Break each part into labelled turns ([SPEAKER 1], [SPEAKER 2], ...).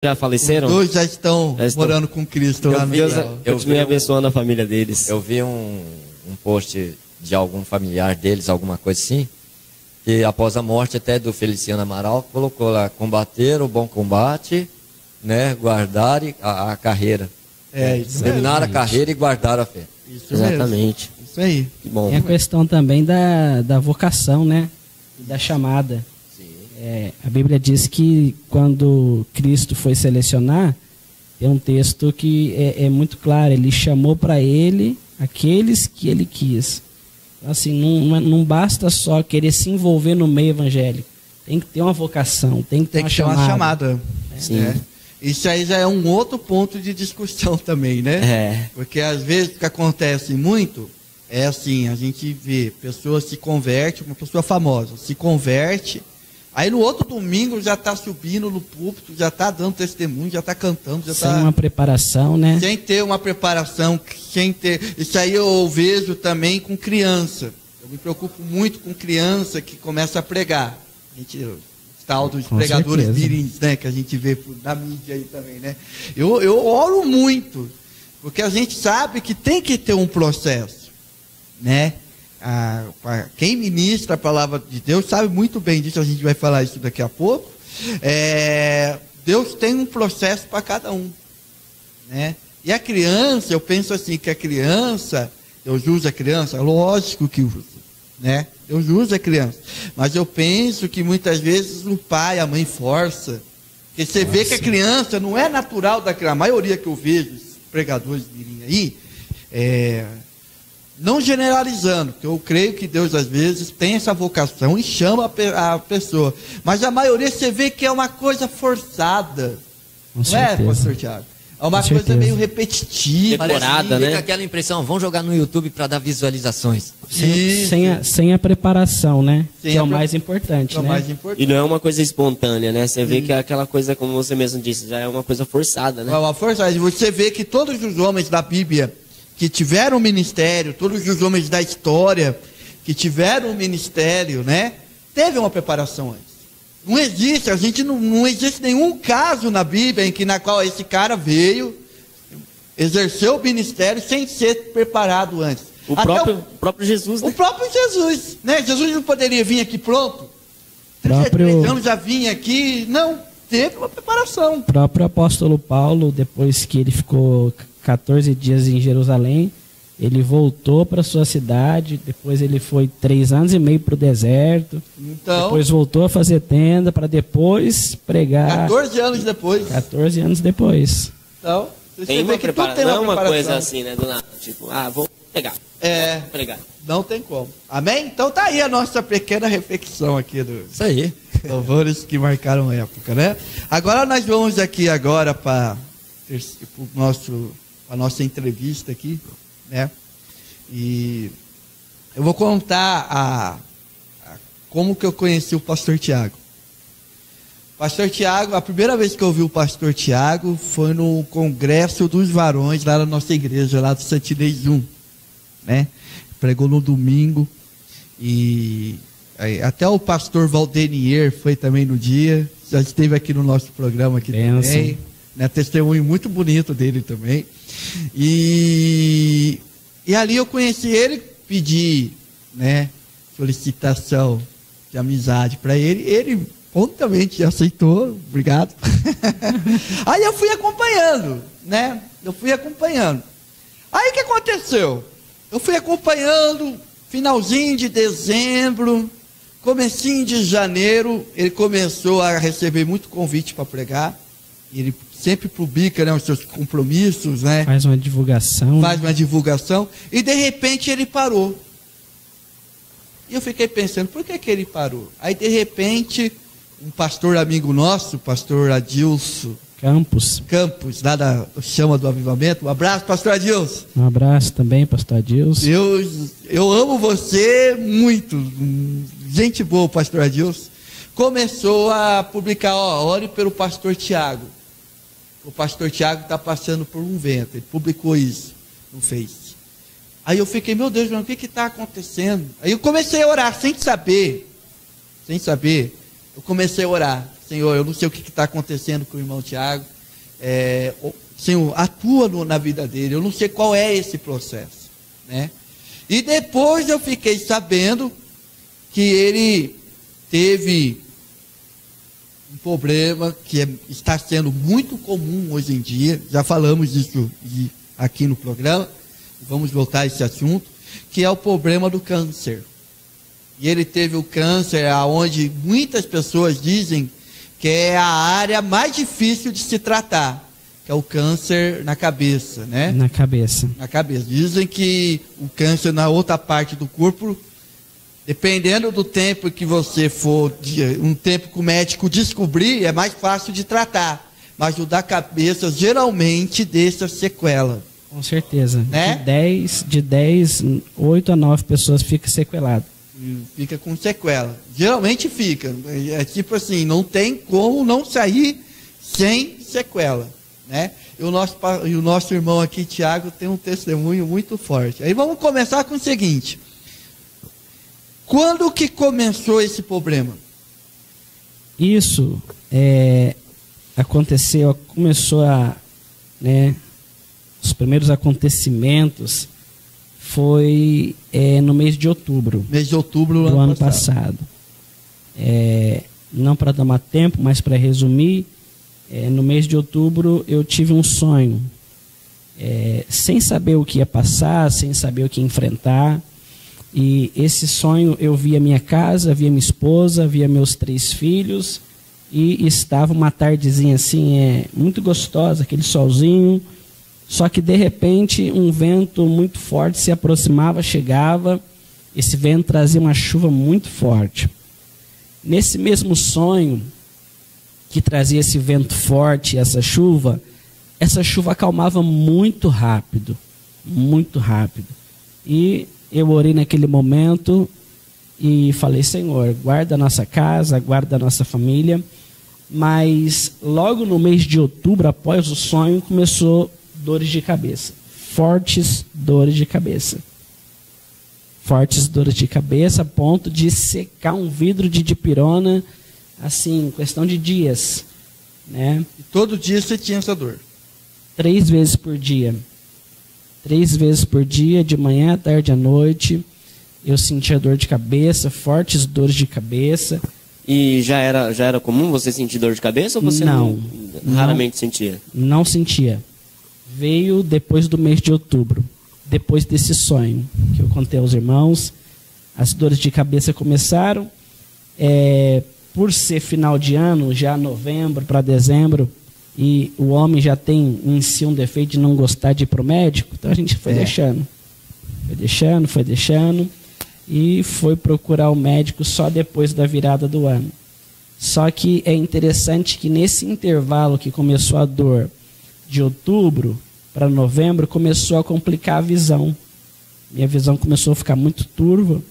[SPEAKER 1] Já faleceram?
[SPEAKER 2] Os dois já estão morando com Cristo lá no céu.
[SPEAKER 1] Eu vi abençoando a família deles.
[SPEAKER 3] Eu vi um post de algum familiar deles, alguma coisa assim, que após a morte até do Feliciano Amaral, colocou lá, combater o bom combate, né, guardar a carreira. Terminar a carreira e guardar a fé.
[SPEAKER 2] Isso
[SPEAKER 1] Exatamente.
[SPEAKER 2] Mesmo. Isso aí.
[SPEAKER 1] Que bom.
[SPEAKER 4] Tem a questão também da vocação, né? Da chamada. A Bíblia diz que quando Cristo foi selecionar, tem um texto que é muito claro, ele chamou para ele aqueles que ele quis. Assim, não basta só querer se envolver no meio evangélico, tem que ter uma vocação, tem que ter uma chamada.
[SPEAKER 2] Sim. Isso aí já é um outro ponto de discussão também, né? Porque às vezes o que acontece muito é assim, a gente vê pessoas se convertem, uma pessoa famosa se converte, aí no outro domingo já está subindo no púlpito, já está dando testemunho, já está cantando. Já
[SPEAKER 4] sem uma preparação, né?
[SPEAKER 2] Sem ter uma preparação, sem ter... Isso aí eu vejo também com criança. Eu me preocupo muito com criança que começa a pregar. A gente, tal dos pregadores mirins, né? Que a gente vê na mídia aí também, né? Eu oro muito, porque a gente sabe que tem que ter um processo, né? Quem ministra a palavra de Deus sabe muito bem disso, a gente vai falar isso daqui a pouco. Deus tem um processo para cada um, né? E a criança, eu penso assim, que a criança, Deus usa a criança, lógico que usa, né? Deus usa a criança, mas eu penso que muitas vezes o pai, a mãe força, porque você vê que a criança não é natural daquela, a maioria que eu vejo, os pregadores virem aí, não generalizando, porque eu creio que Deus às vezes tem essa vocação e chama a pessoa, mas a maioria você vê que é uma coisa forçada, não é, pastor Tiago? É uma coisa meio repetitiva,
[SPEAKER 3] decorada, né? Fica aquela impressão, vão jogar no YouTube para dar visualizações.
[SPEAKER 4] Sem a preparação, né? Que é o mais importante, né?
[SPEAKER 1] E não é uma coisa espontânea, né? Você vê que é aquela coisa, como você mesmo disse, já é uma coisa forçada, né?
[SPEAKER 2] É uma forçada. Você vê que todos os homens da Bíblia que tiveram um ministério, todos os homens da história que tiveram um ministério, né? Teve uma preparação antes. Não existe, não existe nenhum caso na Bíblia na qual esse cara veio, exerceu o ministério sem ser preparado antes.
[SPEAKER 1] O próprio Jesus, né?
[SPEAKER 2] O próprio Jesus, né? Jesus não poderia vir aqui pronto. 33 anos já vinha aqui, não, teve uma preparação.
[SPEAKER 4] O próprio apóstolo Paulo, depois que ele ficou 14 dias em Jerusalém, ele voltou para sua cidade, depois ele foi 3 anos e meio para o deserto, depois voltou a fazer tenda para depois pregar.
[SPEAKER 2] 14 anos depois.
[SPEAKER 4] 14 anos depois.
[SPEAKER 2] Então,
[SPEAKER 1] tem uma preparação, não é uma coisa assim, né, do nada, tipo, vou pregar. Vou pregar.
[SPEAKER 2] Não tem como. Amém? Então tá aí a nossa pequena reflexão aqui
[SPEAKER 3] Isso aí.
[SPEAKER 2] Louvores que marcaram época, né? Agora nós vamos aqui para a nossa entrevista aqui, né? E eu vou contar como que eu conheci o pastor Tiago. Pastor Tiago, a primeira vez que eu vi o pastor Tiago foi no congresso dos varões lá na nossa igreja, lá do Santinês 1, né? Pregou no domingo e até o pastor Valdenier foi também no dia, já esteve aqui no nosso programa aqui também, né? Testemunho muito bonito dele também. E ali eu conheci ele, pedi, né, solicitação de amizade para ele prontamente aceitou, obrigado. Aí eu fui acompanhando, né? Aí o que aconteceu? Eu fui acompanhando, finalzinho de dezembro, comecinho de janeiro, ele começou a receber muito convite para pregar. Ele sempre publica, né, os seus compromissos, né?
[SPEAKER 4] Faz uma divulgação.
[SPEAKER 2] E de repente ele parou. E eu fiquei pensando, por que ele parou? Aí de repente, um pastor amigo nosso, pastor Adilson Campos, lá da Chama do Avivamento. Um abraço, pastor Adilson.
[SPEAKER 4] Um abraço também, pastor Adilson.
[SPEAKER 2] Eu amo você muito. Gente boa, pastor Adilson. Começou a publicar, ore pelo pastor Tiago. O pastor Tiago está passando por um vento. Ele publicou isso no Face. Aí eu fiquei, meu Deus, o que está acontecendo? Aí eu comecei a orar, sem saber. Eu comecei a orar. Senhor, eu não sei o que está acontecendo com o irmão Tiago. Senhor, atua na vida dele. Eu não sei qual é esse processo, né? E depois eu fiquei sabendo que ele teve um problema que está sendo muito comum hoje em dia. Já falamos disso aqui no programa. Vamos voltar a esse assunto, que é o problema do câncer. E ele teve o câncer aonde muitas pessoas dizem que é a área mais difícil de se tratar, que é o câncer na cabeça, né?
[SPEAKER 4] Na cabeça.
[SPEAKER 2] Na cabeça. Dizem que o câncer na outra parte do corpo, dependendo do tempo que você for, um tempo que o médico descobrir, é mais fácil de tratar. Mas o da cabeça geralmente deixa sequela.
[SPEAKER 4] Com certeza.
[SPEAKER 2] Né?
[SPEAKER 4] De 10, 8 a 9 pessoas fica sequelado.
[SPEAKER 2] Fica com sequela. Geralmente fica. É tipo assim, não tem como não sair sem sequela, né? E o nosso irmão aqui, Tiago, tem um testemunho muito forte. Aí vamos começar com o seguinte. Quando que começou esse problema?
[SPEAKER 4] Isso começou a, né, os primeiros acontecimentos foi no mês de outubro.
[SPEAKER 2] Mês de outubro
[SPEAKER 4] do ano passado. Não para dar mais tempo, mas para resumir, no mês de outubro eu tive um sonho. Sem saber o que ia passar, sem saber o que enfrentar. E esse sonho eu via minha casa, via minha esposa, via meus 3 filhos. E estava uma tardezinha assim, muito gostosa, aquele solzinho. Só que de repente um vento muito forte se aproximava, chegava. Esse vento trazia uma chuva muito forte. Nesse mesmo sonho que trazia esse vento forte, essa chuva acalmava muito rápido, muito rápido. E eu orei naquele momento e falei: Senhor, guarda a nossa casa, guarda a nossa família. Mas logo no mês de outubro, após o sonho, começou dores de cabeça, fortes dores de cabeça. Fortes dores de cabeça, a ponto de secar um vidro de dipirona, assim, questão de dias, né?
[SPEAKER 2] E todo dia você tinha essa dor?
[SPEAKER 4] 3 vezes por dia. 3 vezes por dia, de manhã, à tarde, à noite, eu sentia dor de cabeça, fortes dores de cabeça.
[SPEAKER 1] E já era comum você sentir dor de cabeça ou você raramente sentia?
[SPEAKER 4] Não sentia. Veio depois do mês de outubro, depois desse sonho que eu contei aos irmãos. As dores de cabeça começaram, por ser final de ano, já novembro para dezembro, e o homem já tem em si um defeito de não gostar de ir para o médico, então a gente foi deixando. Foi deixando, e foi procurar o médico só depois da virada do ano. Só que é interessante que nesse intervalo que começou a dor, de outubro para novembro, começou a complicar a visão. Minha visão começou a ficar muito turva,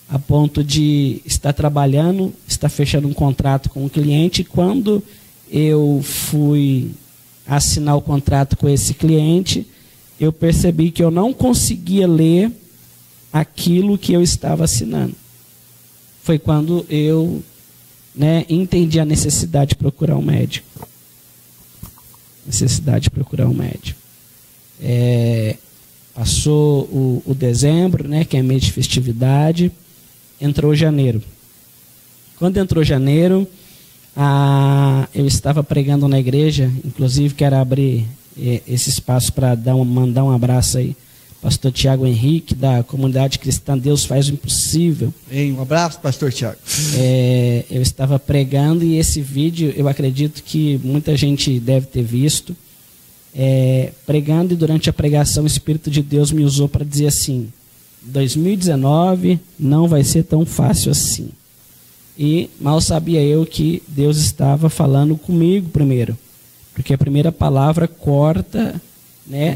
[SPEAKER 4] a ponto de estar trabalhando, estar fechando um contrato com um cliente. Quando eu fui assinar o contrato com esse cliente, eu percebi que eu não conseguia ler aquilo que eu estava assinando. Foi quando eu, entendi a necessidade de procurar um médico. Passou o dezembro, que é mês de festividade, entrou janeiro. Quando entrou janeiro, eu estava pregando na igreja, inclusive quero abrir esse espaço para mandar um abraço aí, pastor Tiago Henrique, da comunidade cristã Deus Faz o Impossível.
[SPEAKER 2] Um abraço, pastor Tiago.
[SPEAKER 4] Eu estava pregando e esse vídeo, eu acredito que muita gente deve ter visto. Pregando, e durante a pregação o Espírito de Deus me usou para dizer assim: 2019 não vai ser tão fácil assim. E mal sabia eu que Deus estava falando comigo primeiro, porque a primeira palavra corta,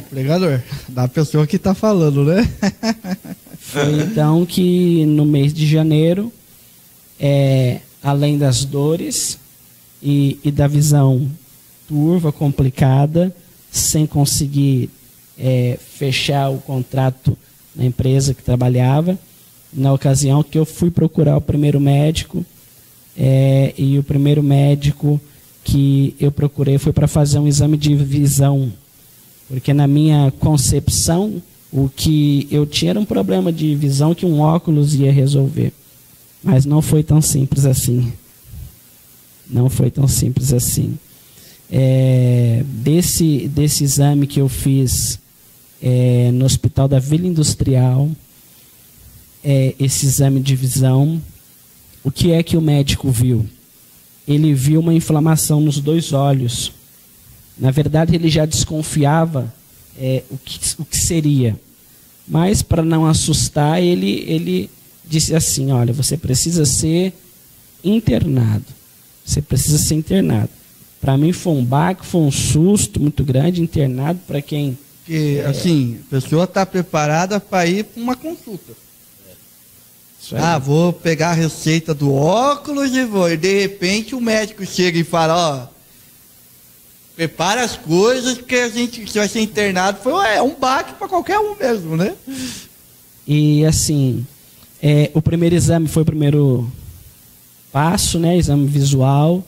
[SPEAKER 2] pregador, da pessoa que está falando, né?
[SPEAKER 4] Foi então que no mês de janeiro, além das dores e da visão turva, complicada, sem conseguir fechar o contrato na empresa que trabalhava, na ocasião que eu fui procurar o primeiro médico, e o primeiro médico que eu procurei foi para fazer um exame de visão, porque na minha concepção o que eu tinha era um problema de visão que um óculos ia resolver, mas não foi tão simples assim. Não foi tão simples assim. Desse exame que eu fiz no Hospital da Vila Industrial, esse exame de visão, o que é que o médico viu? Ele viu uma inflamação nos 2 olhos. Na verdade, ele já desconfiava o que seria. Mas, para não assustar, ele disse assim: olha, você precisa ser internado. Você precisa ser internado. Para mim foi um baque, foi um susto muito grande, internado para quem...
[SPEAKER 2] Porque, assim, a pessoa está preparada para ir para uma consulta. Vou pegar a receita do óculos e vou. E de repente o médico chega e fala, prepara as coisas, porque a gente vai ser internado. É um baque para qualquer um mesmo, né?
[SPEAKER 4] E assim, o primeiro exame foi o primeiro passo, né? Exame visual.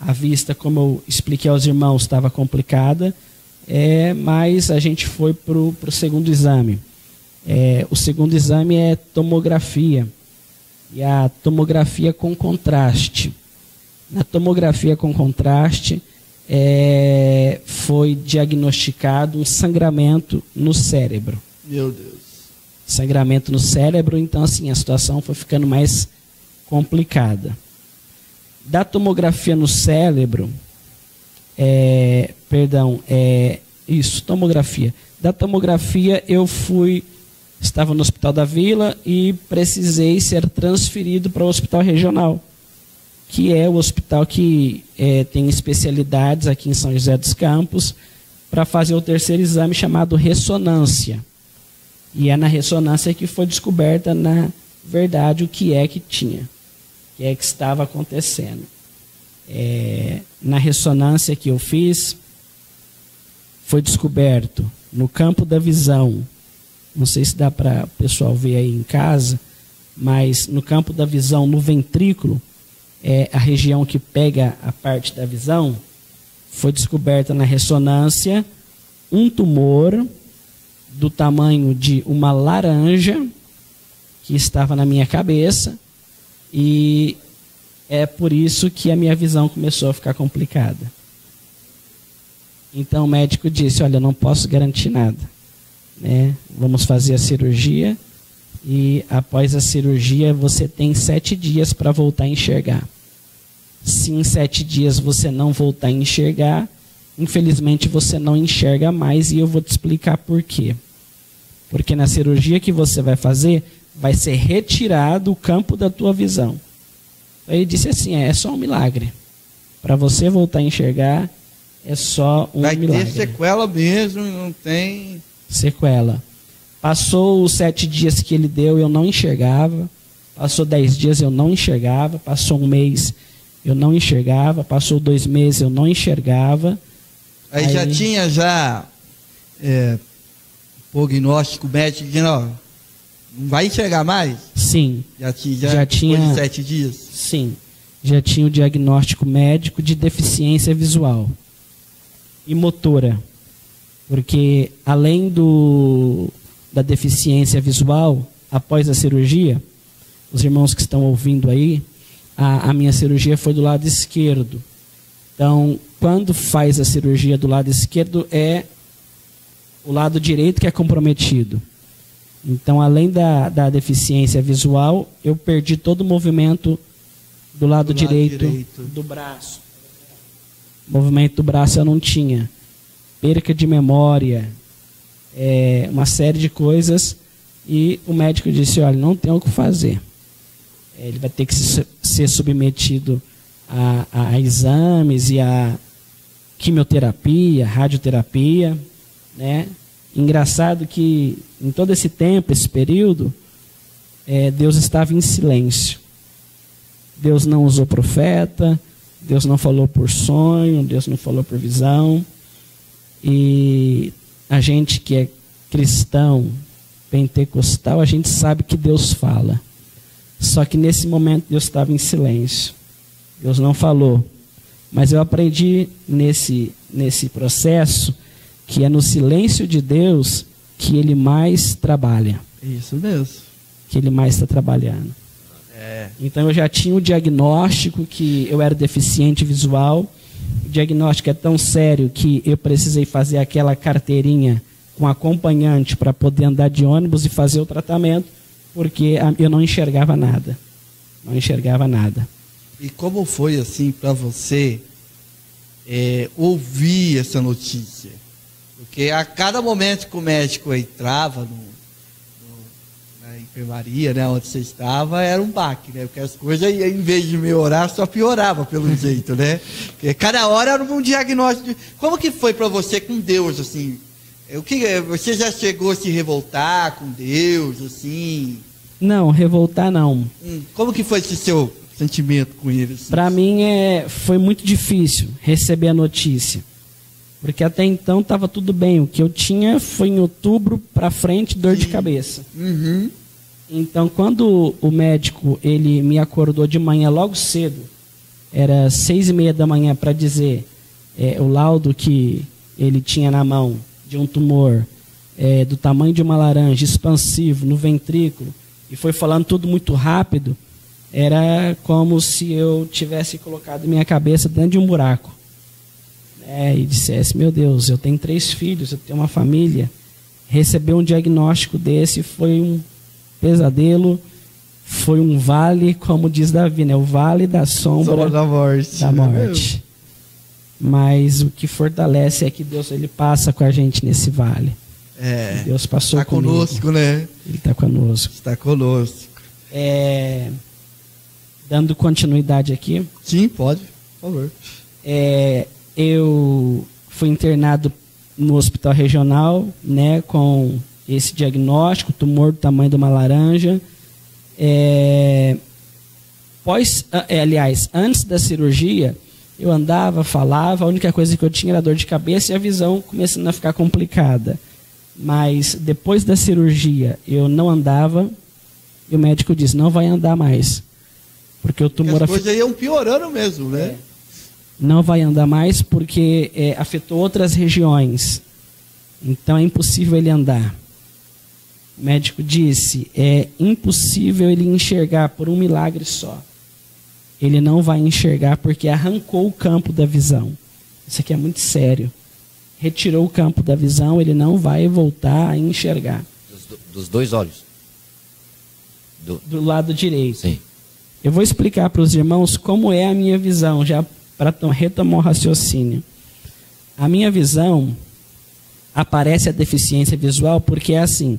[SPEAKER 4] A vista, como eu expliquei aos irmãos, estava complicada. Mas a gente foi para o segundo exame. O segundo exame é tomografia. E a tomografia com contraste. Na tomografia com contraste, foi diagnosticado um sangramento no cérebro.
[SPEAKER 2] Meu Deus.
[SPEAKER 4] Sangramento no cérebro, então assim, a situação foi ficando mais complicada. Da tomografia no cérebro, tomografia. Da tomografia eu estava no Hospital da Vila e precisei ser transferido para o Hospital Regional, que é o hospital que tem especialidades aqui em São José dos Campos, para fazer o terceiro exame chamado ressonância. E é na ressonância que foi descoberta, na verdade, o que é que tinha, o que é que estava acontecendo. Na ressonância que eu fiz, foi descoberto no campo da visão, não sei se dá para o pessoal ver aí em casa, mas no campo da visão, no ventrículo, a região que pega a parte da visão, foi descoberta na ressonância um tumor do tamanho de uma laranja que estava na minha cabeça, e é por isso que a minha visão começou a ficar complicada. Então o médico disse, olha, eu não posso garantir nada, né? Vamos fazer a cirurgia e após a cirurgia você tem 7 dias para voltar a enxergar. Se em 7 dias você não voltar a enxergar, infelizmente você não enxerga mais, e eu vou te explicar por quê. Porque na cirurgia que você vai fazer, vai ser retirado o campo da tua visão. Aí ele disse assim, é só um milagre. Para você voltar a enxergar, é só um milagre.
[SPEAKER 2] Vai ter sequela mesmo, não tem...
[SPEAKER 4] Sequela. Passou os 7 dias que ele deu, eu não enxergava. Passou 10 dias, eu não enxergava. Passou 1 mês, eu não enxergava. Passou 2 meses, eu não enxergava.
[SPEAKER 2] Aí já tinha prognóstico médico dizendo, ó, não vai enxergar mais?
[SPEAKER 4] Sim.
[SPEAKER 2] Já tinha depois de 7 dias?
[SPEAKER 4] Sim. Já tinha o diagnóstico médico de deficiência visual e motora. Porque além da deficiência visual, após a cirurgia, os irmãos que estão ouvindo aí, a minha cirurgia foi do lado esquerdo. Então, quando faz a cirurgia do lado esquerdo, é o lado direito que é comprometido. Então, além da deficiência visual, eu perdi todo o movimento do lado direito do braço. O movimento do braço eu não tinha. Perca de memória, uma série de coisas, e o médico disse, olha, não tem o que fazer. Ele vai ter que ser submetido a exames e a quimioterapia, radioterapia, né? Engraçado que em todo esse tempo, esse período, Deus estava em silêncio. Deus não usou profeta, Deus não falou por sonho, Deus não falou por visão. E a gente que é cristão, pentecostal, a gente sabe que Deus fala. Só que nesse momento Deus estava em silêncio. Deus não falou. Mas eu aprendi nesse processo que é no silêncio de Deus que Ele mais trabalha.
[SPEAKER 2] Isso mesmo.
[SPEAKER 4] Que Ele mais está trabalhando. Então eu já tinha o diagnóstico que eu era deficiente visual. O diagnóstico é tão sério que eu precisei fazer aquela carteirinha com acompanhante para poder andar de ônibus e fazer o tratamento, porque eu não enxergava nada. Não enxergava nada.
[SPEAKER 2] E como foi assim para você ouvir essa notícia? Porque a cada momento que o médico entrava na enfermaria, né, onde você estava, era um baque, né? Porque as coisas, em vez de melhorar, só piorava pelo jeito, né? Porque cada hora era um diagnóstico. Como que foi para você com Deus, assim? Você já chegou a se revoltar com Deus, assim?
[SPEAKER 4] Não, revoltar não.
[SPEAKER 2] Como que foi esse seu sentimento com ele? Assim?
[SPEAKER 4] Para mim foi muito difícil receber a notícia. Porque até então estava tudo bem. O que eu tinha foi em outubro para frente, dor de cabeça.
[SPEAKER 2] Uhum.
[SPEAKER 4] Então, quando o médico ele me acordou de manhã logo cedo, era 6:30 da manhã, para dizer o laudo que ele tinha na mão de um tumor do tamanho de uma laranja, expansivo, no ventrículo, e foi falando tudo muito rápido, era como se eu tivesse colocado minha cabeça dentro de um buraco. E dissesse, meu Deus, eu tenho 3 filhos, eu tenho uma família. Receber um diagnóstico desse foi um pesadelo, foi um vale, como diz Davi, né? O vale da sombra
[SPEAKER 2] da morte.
[SPEAKER 4] Da morte. Mas o que fortalece é que Deus ele passa com a gente nesse vale. Deus passou comigo.
[SPEAKER 2] Está conosco, né?
[SPEAKER 4] Ele está conosco.
[SPEAKER 2] Está conosco.
[SPEAKER 4] Dando continuidade aqui.
[SPEAKER 2] Sim, pode, por favor.
[SPEAKER 4] Eu fui internado no hospital regional, né, com esse diagnóstico, tumor do tamanho de uma laranja. Aliás, antes da cirurgia, eu andava, falava, a única coisa que eu tinha era dor de cabeça e a visão começando a ficar complicada. Mas depois da cirurgia, eu não andava e o médico disse, não vai andar mais. Porque o tumor...
[SPEAKER 2] As coisas iam piorando mesmo, né?
[SPEAKER 4] Não vai andar mais porque afetou outras regiões. Então é impossível ele andar. O médico disse, é impossível ele enxergar por um milagre só. Ele não vai enxergar porque arrancou o campo da visão. Isso aqui é muito sério. Retirou o campo da visão, ele não vai voltar a enxergar.
[SPEAKER 3] Dos 2 olhos?
[SPEAKER 4] Do lado direito.
[SPEAKER 3] Sim.
[SPEAKER 4] Eu vou explicar para os irmãos como é a minha visão, já para retomar o raciocínio. A minha visão, aparece a deficiência visual porque é assim,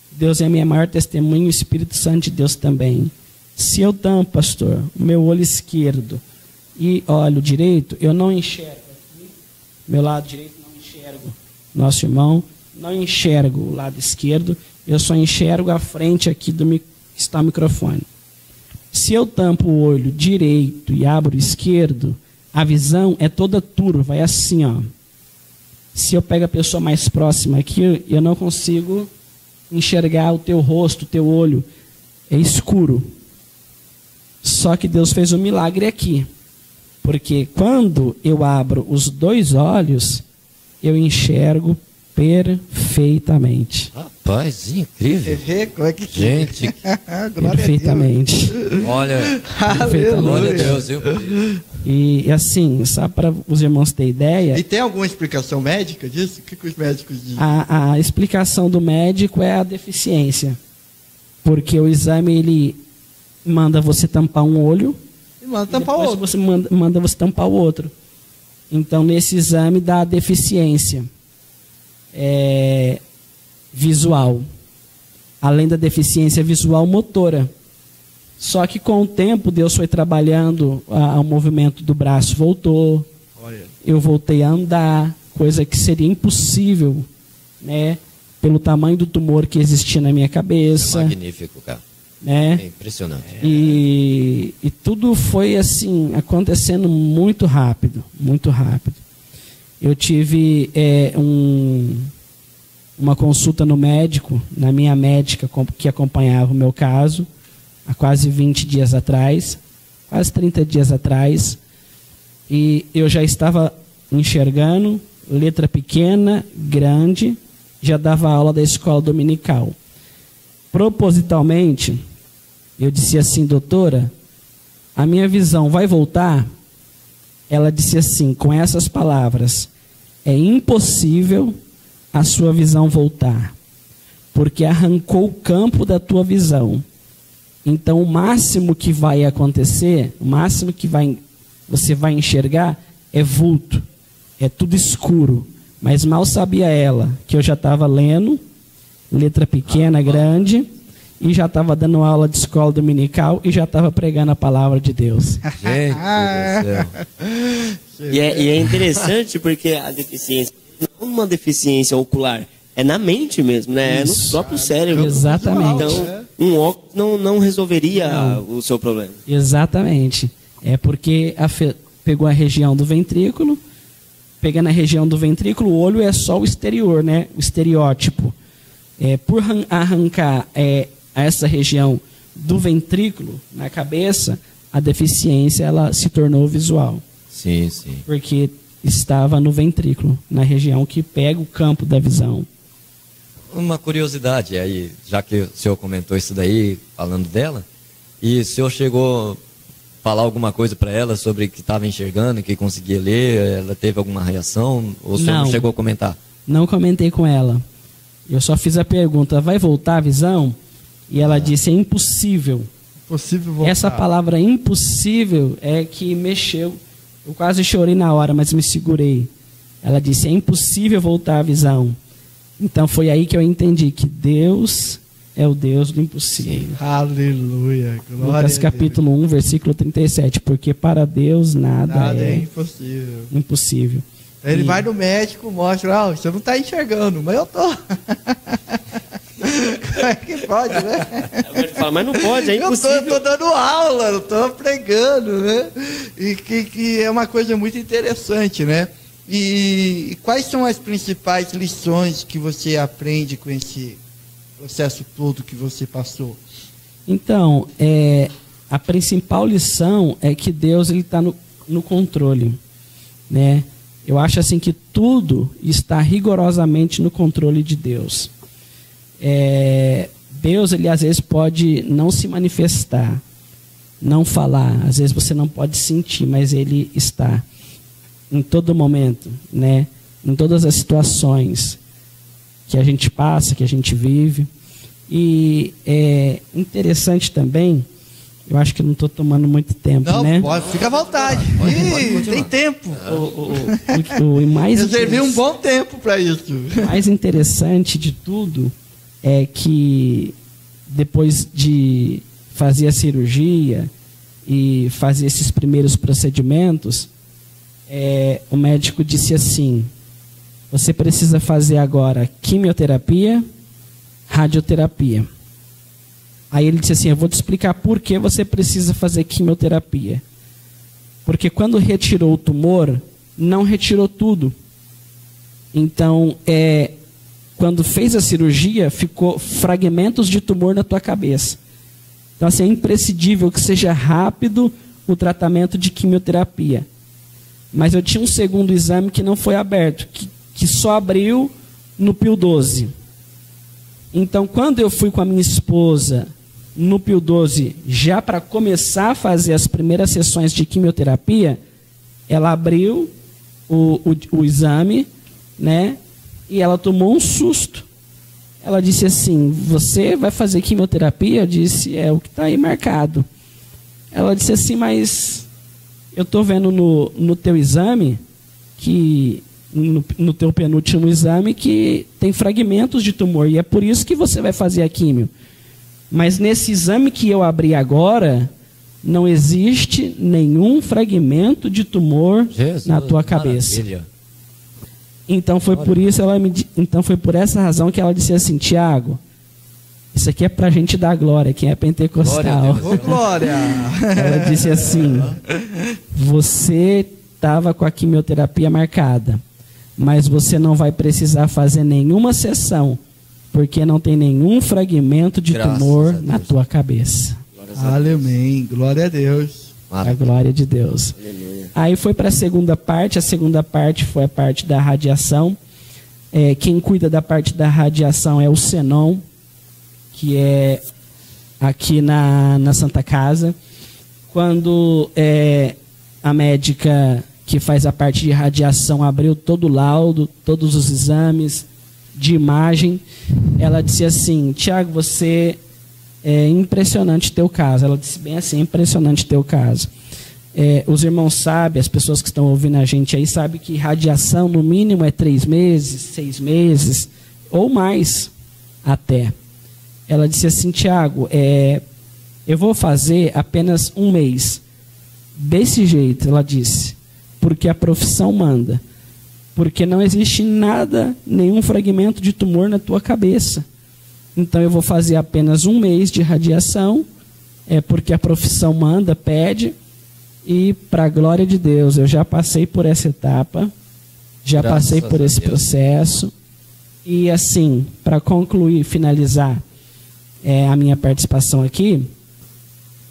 [SPEAKER 4] Deus é a minha maior testemunha, o Espírito Santo de Deus também. Se eu tampo, pastor, o meu olho esquerdo e olho direito, eu não enxergo aqui, meu lado direito não enxergo, nosso irmão, não enxergo o lado esquerdo, eu só enxergo a frente aqui do que está o microfone. Se eu tampo o olho direito e abro o esquerdo, a visão é toda turva, vai assim, ó. Se eu pego a pessoa mais próxima aqui, eu não consigo enxergar o teu rosto, o teu olho. É escuro. Só que Deus fez um milagre aqui. Porque quando eu abro os 2 olhos, eu enxergo perfeitamente.
[SPEAKER 3] Rapaz, incrível. Gente,
[SPEAKER 4] perfeitamente.
[SPEAKER 3] Olha,
[SPEAKER 4] glória
[SPEAKER 3] a Deus, viu?
[SPEAKER 4] E assim, só para os irmãos terem ideia.
[SPEAKER 2] E tem alguma explicação médica disso? O que os médicos dizem?
[SPEAKER 4] A explicação do médico é a deficiência. Porque o exame ele manda você tampar um olho
[SPEAKER 2] e manda tampar o outro.
[SPEAKER 4] Você manda você tampar o outro. Então, nesse exame dá a deficiência visual, além da deficiência visual motora. Só que com o tempo Deus foi trabalhando, o movimento do braço voltou, eu voltei a andar, coisa que seria impossível, né, pelo tamanho do tumor que existia na minha cabeça.
[SPEAKER 3] É magnífico, cara.
[SPEAKER 4] Né?
[SPEAKER 3] É impressionante.
[SPEAKER 4] E tudo foi assim, acontecendo muito rápido, muito rápido. Eu tive uma consulta no médico, na minha médica que acompanhava o meu caso, há quase 20 dias atrás, quase 30 dias atrás, e eu já estava enxergando, letra pequena, grande, já dava aula da escola dominical. Propositalmente, eu disse assim: doutora, a minha visão vai voltar? Ela disse assim, com essas palavras: é impossível a sua visão voltar, porque arrancou o campo da tua visão. Então, o máximo que vai acontecer, o máximo que você vai enxergar é vulto, é tudo escuro. Mas mal sabia ela que eu já estava lendo, letra pequena, grande, e já estava dando aula de escola dominical e já estava pregando a palavra de Deus.
[SPEAKER 3] Gente do céu.
[SPEAKER 1] E é interessante porque a deficiência não é uma deficiência ocular, é na mente mesmo, né? É no próprio cérebro.
[SPEAKER 4] Exatamente.
[SPEAKER 1] Então, um óculos não resolveria o seu problema.
[SPEAKER 4] Exatamente. É porque pegou a região do ventrículo, pegando a região do ventrículo, o olho é só o exterior, né? O estereótipo. Por arrancar essa região do ventrículo na cabeça, a deficiência ela se tornou visual.
[SPEAKER 3] Sim, sim.
[SPEAKER 4] Porque estava no ventrículo, na região que pega o campo da visão.
[SPEAKER 3] Uma curiosidade aí, já que o senhor comentou isso daí, falando dela, e o senhor chegou a falar alguma coisa para ela sobre que estava enxergando, que conseguia ler, ela teve alguma reação, ou o senhor não chegou a comentar?
[SPEAKER 4] Não comentei com ela. Eu só fiz a pergunta: vai voltar a visão? E ela disse: é impossível.
[SPEAKER 2] Impossível voltar.
[SPEAKER 4] Essa palavra impossível é que mexeu. Eu quase chorei na hora, mas me segurei. Ela disse: é impossível voltar a visão. Então foi aí que eu entendi que Deus é o Deus do impossível.
[SPEAKER 2] Aleluia. Glória
[SPEAKER 4] Lucas capítulo 1, versículo 37. Porque para Deus nada é impossível.
[SPEAKER 2] Ele vai no médico, mostra: você não está enxergando, mas eu estou. Como é que pode, né?
[SPEAKER 1] Ele fala: mas não pode, é impossível.
[SPEAKER 2] Eu estou dando aula, eu estou pregando, né? E que é uma coisa muito interessante, né? E quais são as principais lições que você aprende com esse processo todo que você passou?
[SPEAKER 4] Então, a principal lição é que Deus está no controle, né? Eu acho assim que tudo está rigorosamente no controle de Deus. Deus, ele às vezes pode não se manifestar, não falar, às vezes você não pode sentir, mas ele está em todo momento, né? Em todas as situações que a gente passa, que a gente vive. E é interessante também, eu acho que não estou tomando muito tempo, né?
[SPEAKER 2] Pode, fica à vontade. Pode tem tempo.
[SPEAKER 4] O mais
[SPEAKER 2] reservei um bom tempo para isso.
[SPEAKER 4] O mais interessante de tudo é que depois de fazer a cirurgia e fazer esses primeiros procedimentos, o médico disse assim: você precisa fazer agora quimioterapia, radioterapia. Aí ele disse assim: eu vou te explicar por que você precisa fazer quimioterapia. Porque quando retirou o tumor, não retirou tudo. Então, quando fez a cirurgia, ficou fragmentos de tumor na tua cabeça. Então, assim, é imprescindível que seja rápido o tratamento de quimioterapia. Mas eu tinha um segundo exame que não foi aberto, que só abriu no Pio 12. Então, quando eu fui com a minha esposa no Pio 12, já para começar a fazer as primeiras sessões de quimioterapia, ela abriu o exame, né? E ela tomou um susto. Ela disse assim: você vai fazer quimioterapia? Eu disse: o que está aí marcado. Ela disse assim: mas eu estou vendo no teu exame, que no teu penúltimo exame, que tem fragmentos de tumor, e é por isso que você vai fazer a químio. Mas nesse exame que eu abri agora, não existe nenhum fragmento de tumor na tua cabeça.
[SPEAKER 3] Maravilha.
[SPEAKER 4] Então foi por essa razão que ela disse assim: Tiago, isso aqui é para a gente dar glória, quem é pentecostal.
[SPEAKER 2] Glória!
[SPEAKER 4] Ela disse assim: você estava com a quimioterapia marcada, mas você não vai precisar fazer nenhuma sessão, porque não tem nenhum fragmento de tumor na tua cabeça.
[SPEAKER 2] Amém, glória a Deus.
[SPEAKER 4] A glória de Deus.
[SPEAKER 1] Aleluia.
[SPEAKER 4] Aí foi para a segunda parte foi a parte da radiação. Quem cuida da parte da radiação é o Senon, que é aqui na Santa Casa. Quando a médica que faz a parte de radiação abriu todo o laudo, todos os exames de imagem, ela disse assim: Tiago, você é impressionante teu caso. Ela disse bem assim: impressionante teu caso. Os irmãos sabem, as pessoas que estão ouvindo a gente aí, sabem que radiação no mínimo é 3 meses, 6 meses, ou mais até. Ela disse assim: Tiago, eu vou fazer apenas 1 mês. Desse jeito, ela disse, porque a profissão manda. Porque não existe nada, nenhum fragmento de tumor na tua cabeça. Então eu vou fazer apenas 1 mês de radiação, porque a profissão manda, pede, e para a glória de Deus, eu já passei por essa etapa, já passei por esse processo, e assim, para concluir, finalizar a minha participação aqui,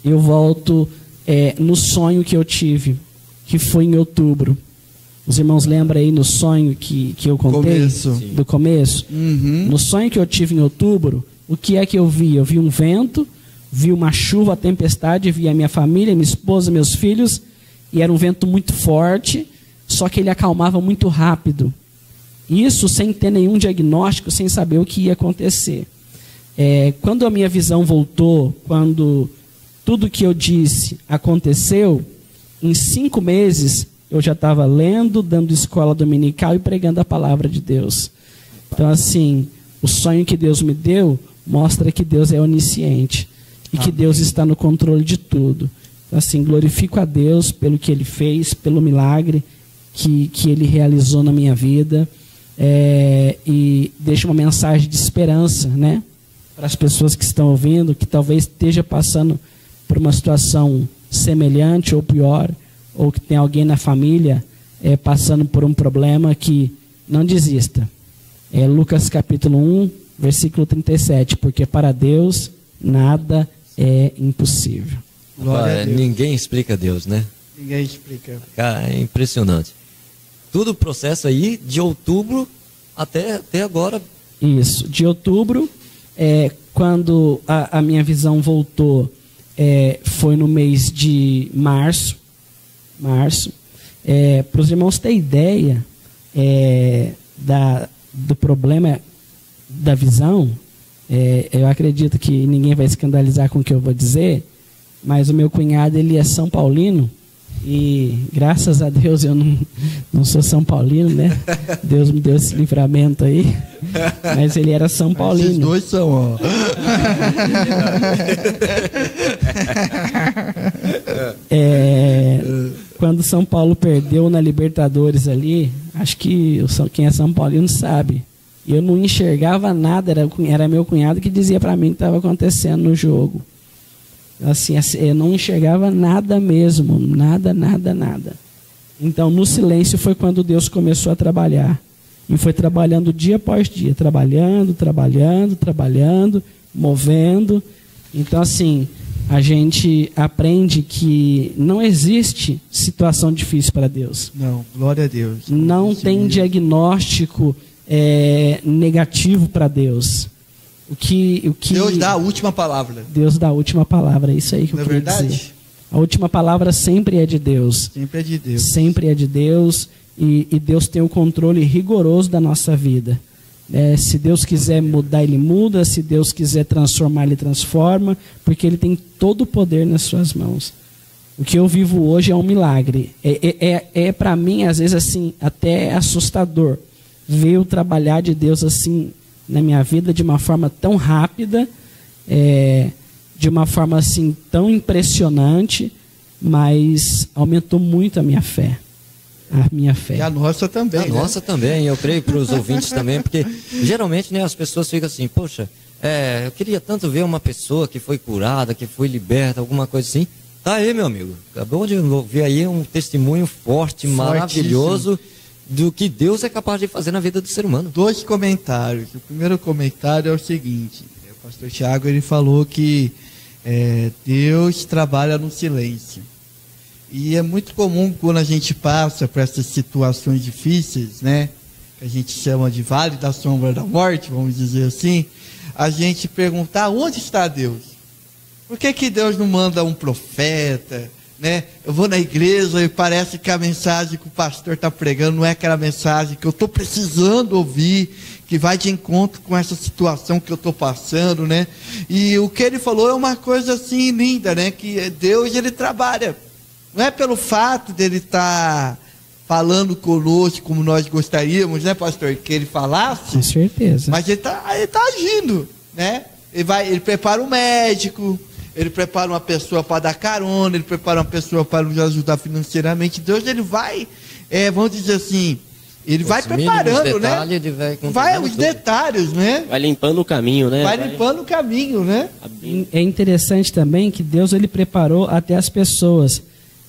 [SPEAKER 4] eu volto no sonho que eu tive, que foi em outubro. Os irmãos lembram aí no sonho que eu contei? Do começo?
[SPEAKER 2] Uhum.
[SPEAKER 4] No sonho que eu tive em outubro, o que é que eu vi? Eu vi um vento, vi uma chuva, tempestade, vi a minha família, minha esposa, meus filhos, e era um vento muito forte, só que ele acalmava muito rápido. Isso sem ter nenhum diagnóstico, sem saber o que ia acontecer. Quando a minha visão voltou, quando tudo que eu disse aconteceu, em 5 meses eu já estava lendo, dando escola dominical e pregando a palavra de Deus. Então, assim, o sonho que Deus me deu mostra que Deus é onisciente e que Deus está no controle de tudo. Então, assim, glorifico a Deus pelo que Ele fez, pelo milagre que Ele realizou na minha vida, e deixo uma mensagem de esperança, né, para as pessoas que estão ouvindo, que talvez esteja passando por uma situação semelhante ou pior, ou que tem alguém na família passando por um problema, que não desista. Lucas capítulo 1, versículo 37, porque para Deus nada é impossível.
[SPEAKER 3] Ninguém explica Deus, né?
[SPEAKER 2] Ninguém explica.
[SPEAKER 3] Cara, é impressionante. Tudo o processo aí de outubro até agora.
[SPEAKER 4] Isso, de outubro, quando a minha visão voltou, foi no mês de março. Para os irmãos terem ideia do problema da visão, eu acredito que ninguém vai escandalizar com o que eu vou dizer, mas o meu cunhado, ele é São Paulino, e graças a Deus eu não sou São Paulino, né? Deus me deu esse livramento aí, mas ele era São Paulino.
[SPEAKER 2] Esses dois são, ó.
[SPEAKER 4] Quando São Paulo perdeu na Libertadores ali, acho que quem é São Paulino sabe, eu não enxergava nada, era meu cunhado que dizia para mim o que estava acontecendo no jogo. Assim, eu não enxergava nada mesmo, nada. Então, no silêncio foi quando Deus começou a trabalhar. E foi trabalhando dia após dia, trabalhando, movendo. Então, assim, a gente aprende que não existe situação difícil para Deus.
[SPEAKER 2] Não, glória a Deus.
[SPEAKER 4] Não tem diagnóstico negativo para Deus. O que
[SPEAKER 2] Deus dá a última palavra.
[SPEAKER 4] Deus dá a última palavra, é isso aí que eu queria dizer. A última palavra sempre é de Deus.
[SPEAKER 2] Sempre é de Deus.
[SPEAKER 4] Sempre é de Deus, e Deus tem o controle rigoroso da nossa vida. Se Deus quiser mudar, Ele muda. Se Deus quiser transformar, Ele transforma, porque Ele tem todo o poder nas suas mãos. O que eu vivo hoje é um milagre. Para mim, às vezes, assim, até assustador ver o trabalhar de Deus assim na minha vida de uma forma tão rápida, de uma forma assim tão impressionante, mas aumentou muito a minha fé.
[SPEAKER 2] E a nossa também.
[SPEAKER 3] A nossa também, eu creio para os ouvintes também, porque geralmente, né, as pessoas ficam assim, poxa, eu queria tanto ver uma pessoa que foi curada, que foi liberta, alguma coisa assim. Tá aí, meu amigo, acabou de ouvir aí um testemunho forte, maravilhoso, do que Deus é capaz de fazer na vida do ser humano.
[SPEAKER 2] 2 comentários. O primeiro comentário é o seguinte: o pastor Tiago, ele falou que Deus trabalha no silêncio. E é muito comum quando a gente passa por essas situações difíceis, né? Que a gente chama de vale da sombra da morte, vamos dizer assim, a gente perguntar: onde está Deus? Por que Deus não manda um profeta, né? Eu vou na igreja e parece que a mensagem que o pastor está pregando não é aquela mensagem que eu estou precisando ouvir, que vai de encontro com essa situação que eu estou passando, né? E o que ele falou é uma coisa assim linda, né? Que Deus, ele trabalha. Não é pelo fato dele estar falando conosco como nós gostaríamos, né, pastor? Que ele falasse.
[SPEAKER 4] Com certeza.
[SPEAKER 2] Mas ele tá agindo, né? Ele prepara um médico, ele prepara uma pessoa para dar carona, ele prepara uma pessoa para nos ajudar financeiramente. Deus, ele vai, vamos dizer assim, ele vai preparando, né? Vai os detalhes, né?
[SPEAKER 1] Vai limpando o caminho, né?
[SPEAKER 2] Vai limpando o caminho, né?
[SPEAKER 4] É interessante também que Deus, ele preparou até as pessoas.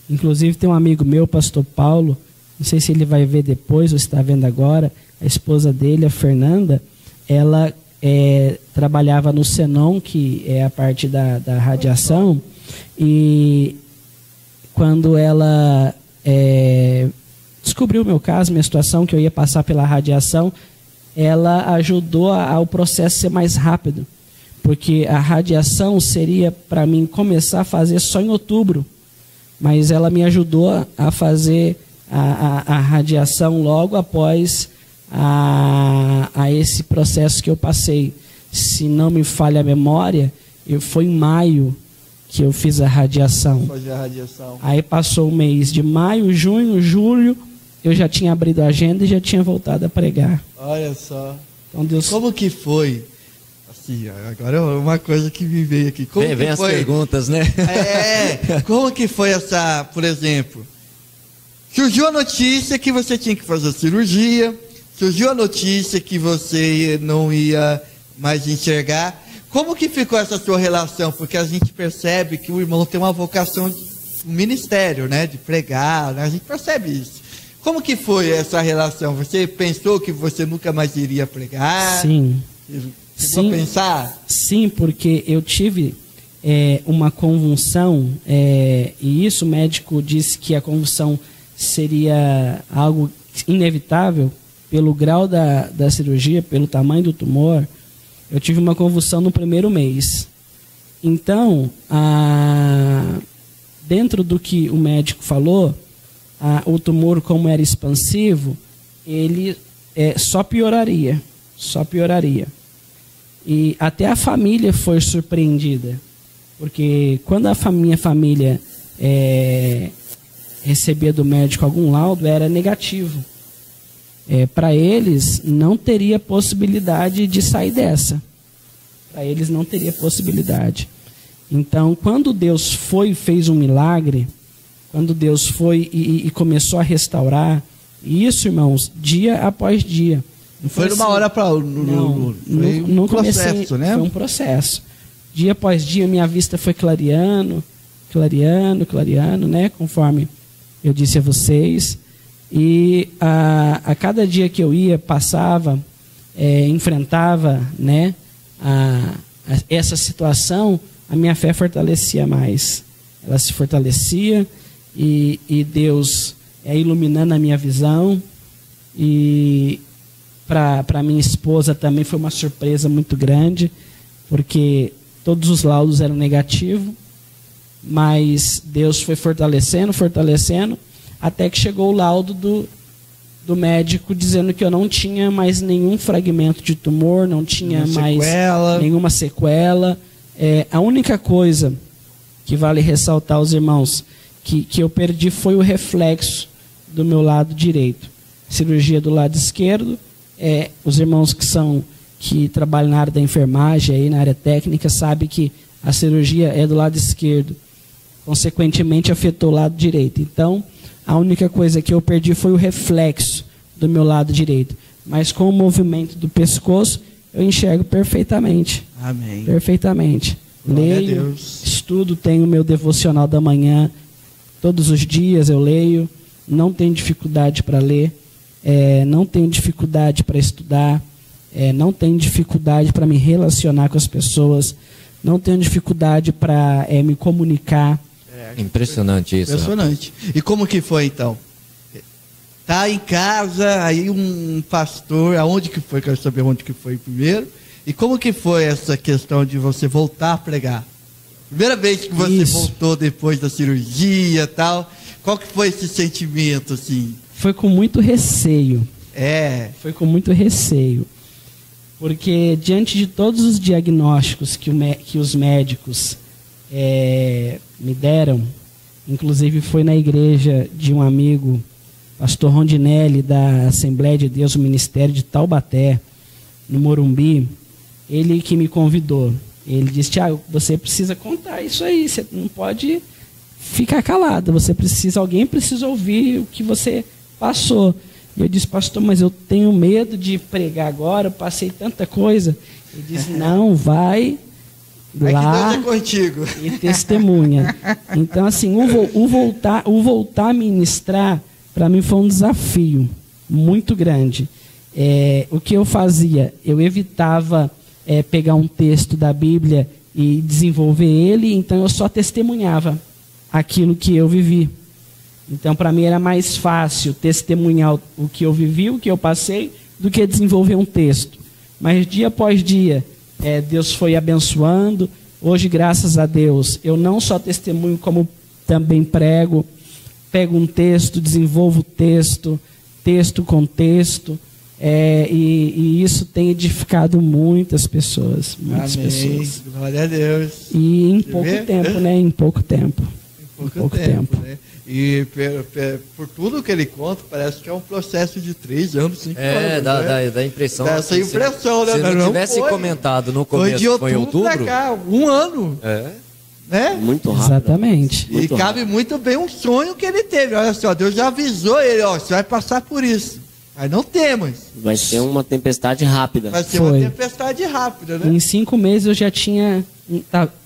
[SPEAKER 4] Inclusive tem um amigo meu, pastor Paulo, não sei se ele vai ver depois ou está vendo agora, a esposa dele, a Fernanda, ela trabalhava no Senon, que é a parte da radiação, e quando ela descobriu o meu caso, minha situação, que eu ia passar pela radiação, ela ajudou ao processo ser mais rápido, porque a radiação seria para mim começar a fazer só em outubro, mas ela me ajudou a fazer a radiação logo após a esse processo que eu passei. Se não me falha a memória, foi em maio que eu fiz a radiação. Aí passou o mês de maio, junho, julho, eu já tinha abrido a agenda e já tinha voltado a pregar.
[SPEAKER 2] Olha só.
[SPEAKER 4] Então, Deus...
[SPEAKER 2] Como que foi? Assim, agora é uma coisa que me veio aqui. Como
[SPEAKER 3] vem as perguntas, né?
[SPEAKER 2] Como que foi essa, por exemplo, surgiu a notícia que você tinha que fazer cirurgia, surgiu a notícia que você não ia mais enxergar. Como que ficou essa sua relação? Porque a gente percebe que o irmão tem uma vocação de um ministério, né? De pregar, né? A gente percebe isso. Como que foi essa relação? Você pensou que você nunca mais iria pregar?
[SPEAKER 4] Sim.
[SPEAKER 2] Sim, pensar?
[SPEAKER 4] Sim, porque eu tive uma convulsão, e isso o médico disse que a convulsão seria algo inevitável pelo grau da cirurgia, pelo tamanho do tumor. Eu tive uma convulsão no primeiro mês. Então, dentro do que o médico falou, o tumor, como era expansivo, ele só pioraria. E até a família foi surpreendida, porque quando a minha família recebia do médico algum laudo, era negativo. Para eles, não teria possibilidade de sair dessa. Para eles, não teria possibilidade. Então, quando Deus fez um milagre, quando Deus foi e começou a restaurar, e isso, irmãos, dia após dia.
[SPEAKER 2] Não foi de uma hora para outra. Não processo, né?
[SPEAKER 4] Foi um processo. Dia após dia, minha vista foi clareando, né? Conforme eu disse a vocês. E a cada dia que eu ia, passava, enfrentava, né, essa situação, a minha fé fortalecia mais. Ela se fortalecia e Deus iluminando a minha visão. E para minha esposa também foi uma surpresa muito grande, porque todos os laudos eram negativos, mas Deus foi fortalecendo, até que chegou o laudo do médico dizendo que eu não tinha mais nenhum fragmento de tumor, não tinha mais nenhuma sequela. A única coisa que vale ressaltar aos irmãos que eu perdi foi o reflexo do meu lado direito. Cirurgia do lado esquerdo. Os irmãos que trabalham na área da enfermagem, aí, na área técnica, sabem que a cirurgia é do lado esquerdo. Consequentemente, afetou o lado direito. Então, a única coisa que eu perdi foi o reflexo do meu lado direito. Mas com o movimento do pescoço, eu enxergo perfeitamente.
[SPEAKER 2] Amém.
[SPEAKER 4] Perfeitamente.
[SPEAKER 2] Glória
[SPEAKER 4] Leio,
[SPEAKER 2] a Deus.
[SPEAKER 4] estudo, tenho o meu devocional da manhã. Todos os dias eu leio. Não tenho dificuldade para ler. Não tenho dificuldade para estudar. Não tenho dificuldade para me relacionar com as pessoas. Não tenho dificuldade para me comunicar.
[SPEAKER 3] Impressionante isso.
[SPEAKER 2] Impressionante. E como que foi então? Tá em casa, aí um pastor, aonde que foi? Quero saber onde que foi primeiro. E como que foi essa questão de você voltar a pregar? Primeira vez que você voltou depois da cirurgia e tal, qual que foi esse sentimento, assim?
[SPEAKER 4] Foi com muito receio. Foi com muito receio. Porque diante de todos os diagnósticos que os médicos me deram, inclusive foi na igreja de um amigo, pastor Rondinelli, da Assembleia de Deus, o Ministério de Taubaté, no Morumbi, ele que me convidou. Ele disse: Tiago, você precisa contar isso aí, você não pode ficar calado, alguém precisa ouvir o que você passou. E eu disse: pastor, mas eu tenho medo de pregar agora, eu passei tanta coisa. Ele disse: não, vai lá
[SPEAKER 2] contigo.
[SPEAKER 4] E testemunha. Então, assim, o voltar a ministrar, para mim foi um desafio muito grande. O que eu fazia? Eu evitava pegar um texto da Bíblia e desenvolver ele, então eu só testemunhava aquilo que eu vivi. Então, para mim era mais fácil testemunhar o que eu vivi, o que eu passei, do que desenvolver um texto. Mas dia após dia, Deus foi abençoando. Hoje, graças a Deus, eu não só testemunho, como também prego. Pego um texto, desenvolvo o texto, texto com texto. E isso tem edificado muitas pessoas. Muitas pessoas.
[SPEAKER 2] Glória a Deus.
[SPEAKER 4] E em pouco tempo, né? Em pouco tempo.
[SPEAKER 2] Em pouco tempo. Né? E por tudo que ele conta, parece que é um processo de 3 anos, 5 anos.
[SPEAKER 3] Dá impressão.
[SPEAKER 2] Dá essa impressão, né?
[SPEAKER 3] Se não tivesse comentado no começo, foi em outubro.
[SPEAKER 2] Pra cá, 1 ano. Né?
[SPEAKER 1] Muito rápido.
[SPEAKER 4] Exatamente.
[SPEAKER 2] E cabe muito bem um sonho que ele teve. Olha só, Deus já avisou ele: você vai passar por isso. Mas não temos.
[SPEAKER 1] Vai ser uma tempestade rápida.
[SPEAKER 2] Vai ser uma tempestade rápida, né?
[SPEAKER 4] Em 5 meses eu já tinha...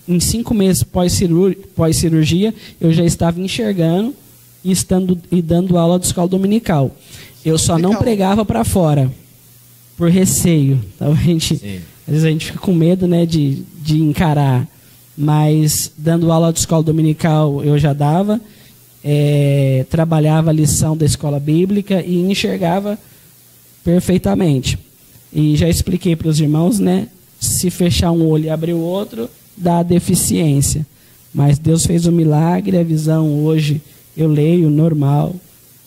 [SPEAKER 4] Em 5 meses pós-cirurgia, eu já estava enxergando e dando aula de escola dominical. Eu só não pregava para fora, por receio. Então, às vezes a gente fica com medo, né, de encarar. Mas dando aula de escola dominical eu já dava. Trabalhava a lição da escola bíblica e enxergava perfeitamente. E já expliquei para os irmãos, né? Se fechar um olho e abrir o outro, dá deficiência. Mas Deus fez um milagre, a visão hoje eu leio normal,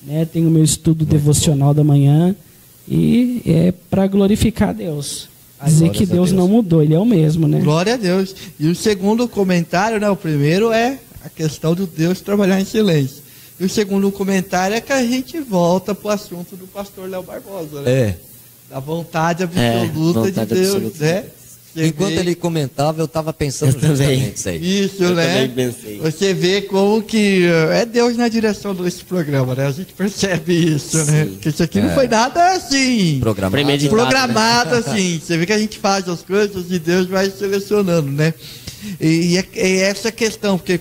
[SPEAKER 4] né? Tenho meu estudo devocional da manhã e é para glorificar a Deus. Dizer que Deus não mudou, Ele é o mesmo, né?
[SPEAKER 2] Glória a Deus. E o segundo comentário, né? O primeiro é a questão do Deus trabalhar em silêncio. E o segundo comentário é que a gente volta para o assunto do pastor Léo Barbosa, né? Da vontade absoluta de Deus, né?
[SPEAKER 3] Enquanto ele comentava, eu estava pensando justamente isso aí.
[SPEAKER 2] Isso, né? Você vê como que é Deus na direção desse programa, né? A gente percebe isso, né? Porque isso aqui não foi nada assim... Programado, assim. Você vê que a gente faz as coisas e Deus vai selecionando, né? E é essa questão, porque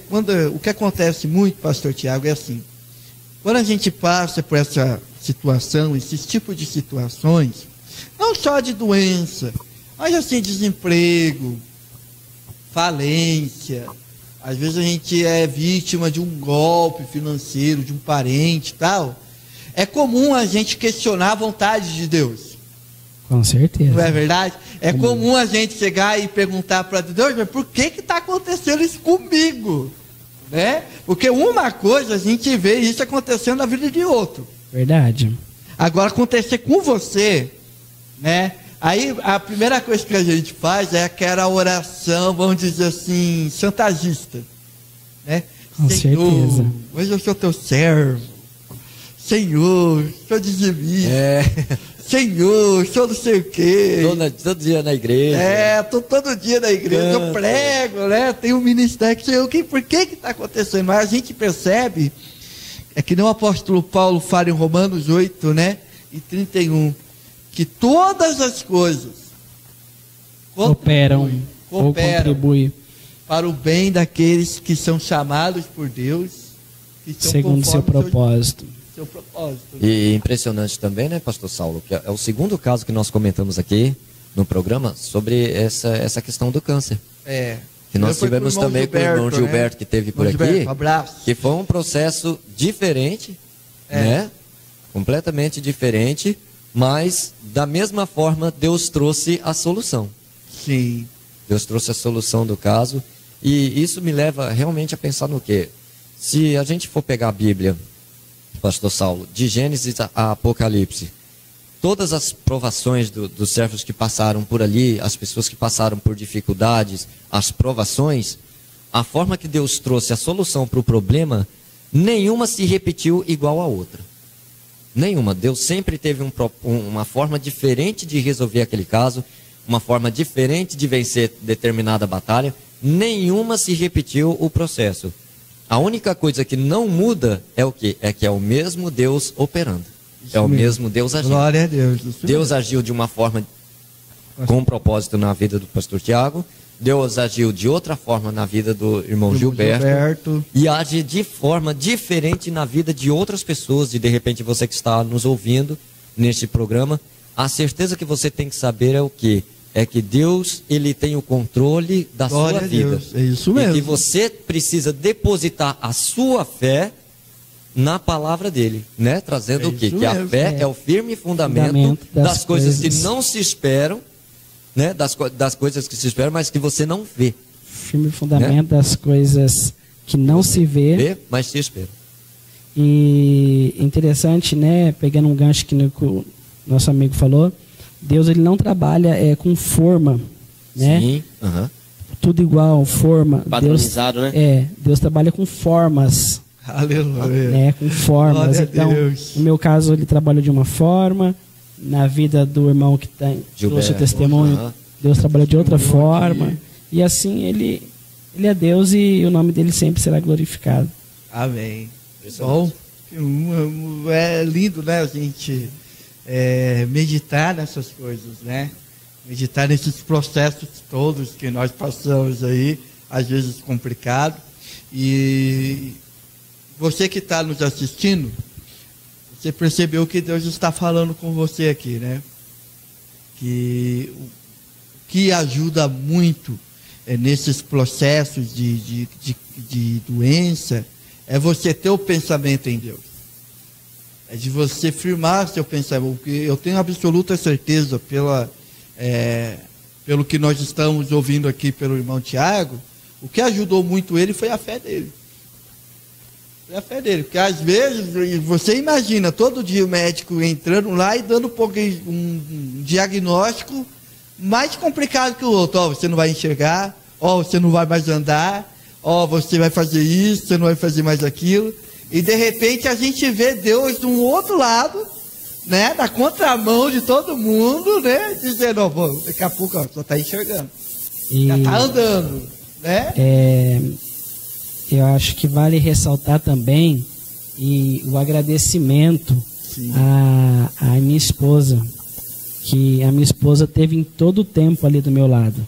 [SPEAKER 2] o que acontece muito, pastor Tiago, é assim. Quando a gente passa por essa situação, esses tipos de situações, não só de doença, mas assim, desemprego, falência, às vezes a gente é vítima de um golpe financeiro, de um parente e tal, é comum a gente questionar a vontade de Deus.
[SPEAKER 4] Com certeza.
[SPEAKER 2] Não é verdade? É comum a gente chegar e perguntar para Deus: mas por que está acontecendo isso comigo? Né? Porque uma coisa a gente vê isso acontecendo na vida de outro.
[SPEAKER 4] Verdade.
[SPEAKER 2] Agora, acontecer com você, né? Aí a primeira coisa que a gente faz é aquela oração, vamos dizer assim, chantagista, né?
[SPEAKER 4] Com certeza.
[SPEAKER 2] Hoje eu sou teu servo. Senhor, sou dizimista. Senhor, sou não sei o quê.
[SPEAKER 3] Todo dia na igreja.
[SPEAKER 2] Estou todo dia na igreja, eu prego, né? Tenho um ministério. Senhor, por que está acontecendo? Mas a gente percebe, é que nem o apóstolo Paulo fala em Romanos 8, né? E 31. Que todas as coisas
[SPEAKER 4] cooperam ou contribuem
[SPEAKER 2] para o bem daqueles que são chamados por Deus, que são
[SPEAKER 4] segundo seu propósito.
[SPEAKER 2] Seu propósito.
[SPEAKER 3] E impressionante também, né, pastor Saulo, que é o segundo caso que nós comentamos aqui no programa sobre essa questão do câncer. Que nós tivemos também com o irmão Gilberto, que teve por aqui, que foi um processo diferente, né? Completamente diferente, mas da mesma forma Deus trouxe a solução.
[SPEAKER 2] Sim.
[SPEAKER 3] Deus trouxe a solução do caso, e isso me leva realmente a pensar no quê? Se a gente for pegar a Bíblia, pastor Saulo, de Gênesis a Apocalipse, todas as provações dos servos que passaram por ali, as pessoas que passaram por dificuldades, as provações, a forma que Deus trouxe a solução para o problema, nenhuma se repetiu igual a outra. Nenhuma. Deus sempre teve uma forma diferente de resolver aquele caso, uma forma diferente de vencer determinada batalha. Nenhuma se repetiu o processo. A única coisa que não muda é o quê? É que é o mesmo Deus operando. Isso é o mesmo Deus agindo.
[SPEAKER 2] Glória a Deus.
[SPEAKER 3] Deus agiu de uma forma com um propósito na vida do pastor Tiago. Deus agiu de outra forma na vida do irmão Gilberto. E age de forma diferente na vida de outras pessoas. E de repente você que está nos ouvindo neste programa, a certeza que você tem que saber é o quê? É que Deus, ele tem o controle da sua vida.
[SPEAKER 2] É isso mesmo.
[SPEAKER 3] E que você precisa depositar a sua fé na palavra dele, né? Trazendo o quê? Que a fé é o firme fundamento das coisas que não se esperam, né? Das coisas que se esperam, mas que você não vê.
[SPEAKER 4] Firme fundamento, né? Das coisas que não se vê,
[SPEAKER 3] mas se espera.
[SPEAKER 4] E interessante, né? Pegando um gancho que o nosso amigo falou, Deus, ele não trabalha com forma, né?
[SPEAKER 3] Sim.
[SPEAKER 4] Tudo igual, forma.
[SPEAKER 1] Padronizado,
[SPEAKER 4] Deus,
[SPEAKER 1] né?
[SPEAKER 4] Deus trabalha com formas.
[SPEAKER 2] Aleluia.
[SPEAKER 4] Né? Com formas. Então, no meu caso, ele trabalha de uma forma. Na vida do irmão que trouxe o testemunho, Deus trabalha de outra forma. E assim, ele é Deus e o nome dele sempre será glorificado.
[SPEAKER 2] Amém. Bom, é lindo, né, a gente meditar nessas coisas, né? Meditar nesses processos todos que nós passamos aí, às vezes complicado. E você que está nos assistindo, você percebeu que Deus está falando com você aqui, né? Que o que ajuda muito nesses processos de doença é você ter o pensamento em Deus. É de você firmar seu pensamento. Porque eu tenho absoluta certeza, pelo que nós estamos ouvindo aqui pelo irmão Tiago, o que ajudou muito ele foi a fé dele. Foi a fé dele. Porque às vezes, você imagina, todo dia o médico entrando lá e dando um diagnóstico mais complicado que o outro. Ó, você não vai enxergar, ó, você não vai mais andar, ó, você vai fazer isso, você não vai fazer mais aquilo. E de repente a gente vê Deus de um outro lado, né, na contramão de todo mundo, né, dizendo, ó, daqui a pouco ó, só está enxergando, já está andando, né?
[SPEAKER 4] Eu acho que vale ressaltar também o agradecimento à minha esposa, que a minha esposa teve em todo o tempo ali do meu lado.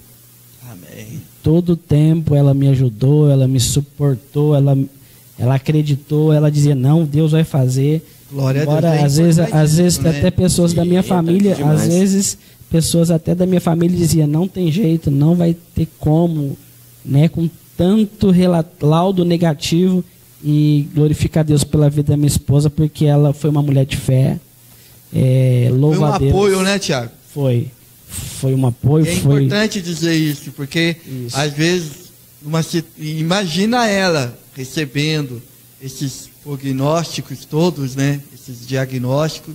[SPEAKER 2] Amém.
[SPEAKER 4] Todo o tempo ela me ajudou, ela me suportou, ela acreditou, ela dizia, não, Deus vai fazer.
[SPEAKER 2] Glória
[SPEAKER 4] embora
[SPEAKER 2] a Deus,
[SPEAKER 4] às vezes
[SPEAKER 2] né?
[SPEAKER 4] até pessoas da minha família, às vezes pessoas até da minha família diziam, não tem jeito, não vai ter como, né, com tanto laudo negativo. E glorificar a Deus pela vida da minha esposa, porque ela foi uma mulher de fé. Louva a Deus.
[SPEAKER 2] Foi um apoio, né, Tiago?
[SPEAKER 4] Foi um apoio.
[SPEAKER 2] É importante dizer isso, porque às vezes, imagina ela recebendo esses prognósticos todos, né? Esses diagnósticos.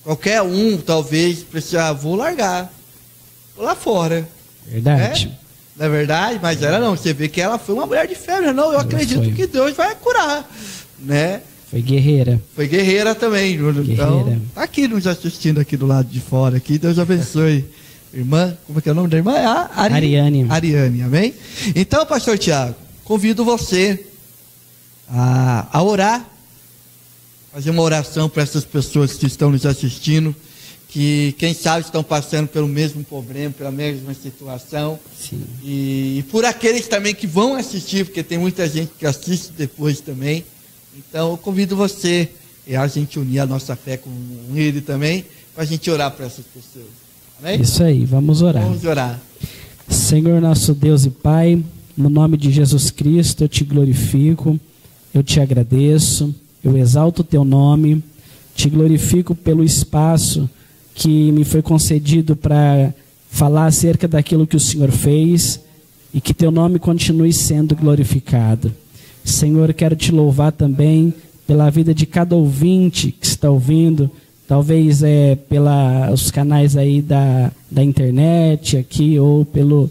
[SPEAKER 2] Qualquer um, talvez, precisa, vou largar. Vou lá fora.
[SPEAKER 4] Verdade.
[SPEAKER 2] Não é verdade? Mas ela não. Você vê que ela foi uma mulher de fé. Não, eu acredito que Deus vai curar, né?
[SPEAKER 4] Foi guerreira.
[SPEAKER 2] Foi guerreira também. Então, tá aqui nos assistindo aqui do lado de fora. Aqui. Deus abençoe. Irmã, como é que é o nome da irmã?
[SPEAKER 4] Ariane.
[SPEAKER 2] Ariane, amém? Então, pastor Tiago, convido você a orar. Fazer uma oração para essas pessoas que estão nos assistindo, que quem sabe estão passando pelo mesmo problema, pela mesma situação.
[SPEAKER 4] Sim.
[SPEAKER 2] E por aqueles também que vão assistir, porque tem muita gente que assiste depois também. Então eu convido você a gente unir a nossa fé com ele também, para a gente orar para essas pessoas. Amém?
[SPEAKER 4] Isso aí, vamos orar.
[SPEAKER 2] Vamos orar.
[SPEAKER 4] Senhor nosso Deus e Pai, no nome de Jesus Cristo eu te glorifico, eu te agradeço, eu exalto o teu nome, te glorifico pelo espaço que me foi concedido para falar acerca daquilo que o Senhor fez e que teu nome continue sendo glorificado. Senhor, quero te louvar também pela vida de cada ouvinte que está ouvindo, talvez pelos canais aí da internet aqui ou pelo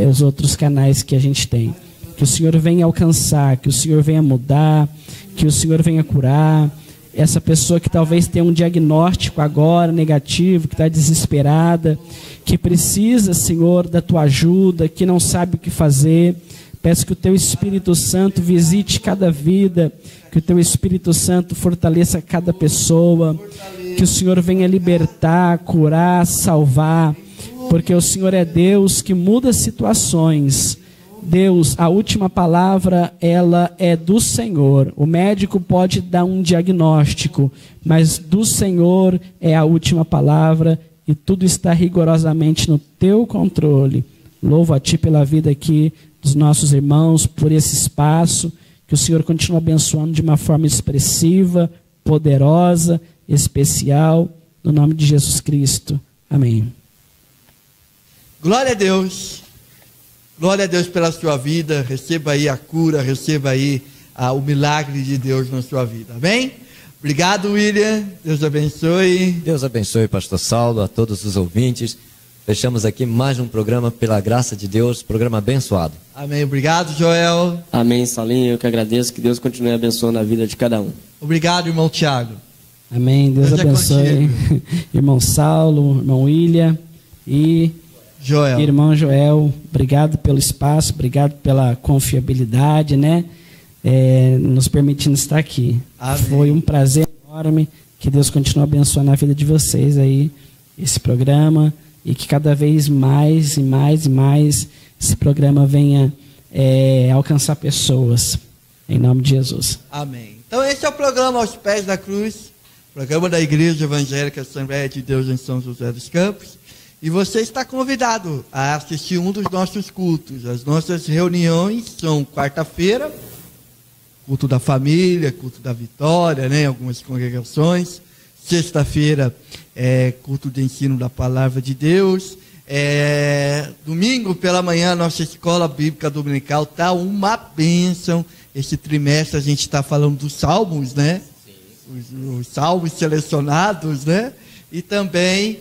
[SPEAKER 4] os outros canais que a gente tem. Que o Senhor venha alcançar, que o Senhor venha mudar, que o Senhor venha curar essa pessoa que talvez tenha um diagnóstico agora negativo, que está desesperada, que precisa, Senhor, da tua ajuda, que não sabe o que fazer. Peço que o teu Espírito Santo visite cada vida, que o teu Espírito Santo fortaleça cada pessoa, que o Senhor venha libertar, curar, salvar, porque o Senhor é Deus que muda situações. Deus, a última palavra, ela é do Senhor. O médico pode dar um diagnóstico, mas do Senhor é a última palavra e tudo está rigorosamente no teu controle. Louvo a ti pela vida aqui dos nossos irmãos, por esse espaço, que o Senhor continue abençoando de uma forma expressiva, poderosa, especial, no nome de Jesus Cristo. Amém.
[SPEAKER 2] Glória a Deus. Glória a Deus pela sua vida. Receba aí a cura, receba aí o milagre de Deus na sua vida. Amém? Obrigado, William. Deus abençoe.
[SPEAKER 3] Deus abençoe, pastor Saulo, a todos os ouvintes. Fechamos aqui mais um programa, pela graça de Deus, programa abençoado.
[SPEAKER 2] Amém. Obrigado, Joel.
[SPEAKER 1] Amém, Saulinho. Eu que agradeço. Que Deus continue abençoando a vida de cada um.
[SPEAKER 2] Obrigado, irmão Tiago.
[SPEAKER 4] Amém. Deus abençoe. Irmão Saulo, irmão William e
[SPEAKER 2] Joel.
[SPEAKER 4] Irmão Joel. Obrigado pelo espaço, obrigado pela confiabilidade, né? Nos permitindo estar aqui.
[SPEAKER 2] Amém.
[SPEAKER 4] Foi um prazer enorme. Que Deus continue abençoando a vida de vocês aí, esse programa. E que cada vez mais e mais e mais esse programa venha alcançar pessoas. Em nome de Jesus.
[SPEAKER 2] Amém. Então esse é o programa Aos Pés da Cruz, programa da Igreja Evangélica Assembleia de Deus em São José dos Campos. E você está convidado a assistir um dos nossos cultos. As nossas reuniões são quarta-feira, culto da família, culto da vitória, né, algumas congregações. Sexta-feira culto de ensino da palavra de Deus. Domingo pela manhã, nossa escola bíblica dominical está uma bênção. Esse trimestre a gente está falando dos salmos, né? Os salmos selecionados, né? E também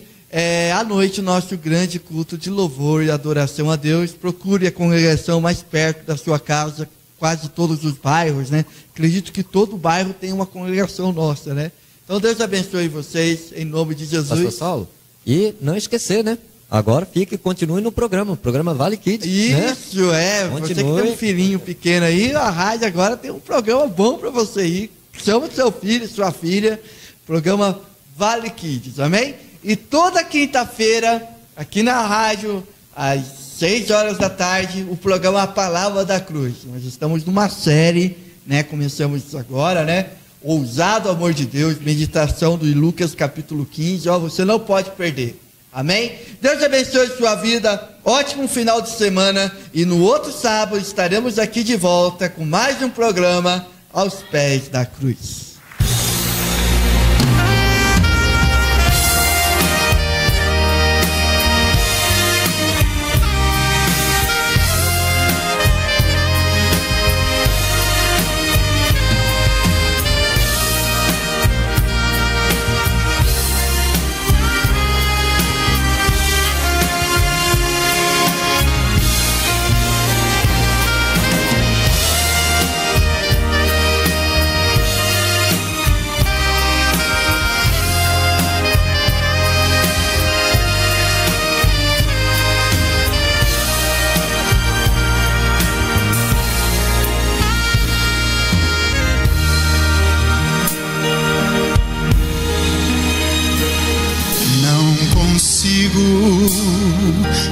[SPEAKER 2] à noite o nosso grande culto de louvor e adoração a Deus. Procure a congregação mais perto da sua casa, quase todos os bairros, né? Acredito que todo bairro tem uma congregação nossa, né? Então Deus abençoe vocês, em nome de Jesus.
[SPEAKER 3] Pastor Saulo, e não esquecer, né? Agora fique e continue no programa. O programa Vale Kids.
[SPEAKER 2] Isso,
[SPEAKER 3] né?
[SPEAKER 2] Você que tem um filhinho pequeno aí, a rádio agora tem um programa bom para você ir. Chama seu filho, sua filha. Programa Vale Kids, amém? E toda quinta-feira, aqui na rádio, às 6 horas da tarde, o programa A Palavra da Cruz. Nós estamos numa série, né? Começamos agora, né? Ousado Amor de Deus, meditação do Lucas capítulo 15, você não pode perder, amém? Deus abençoe sua vida, ótimo final de semana, e no outro sábado estaremos aqui de volta com mais um programa Aos Pés da Cruz.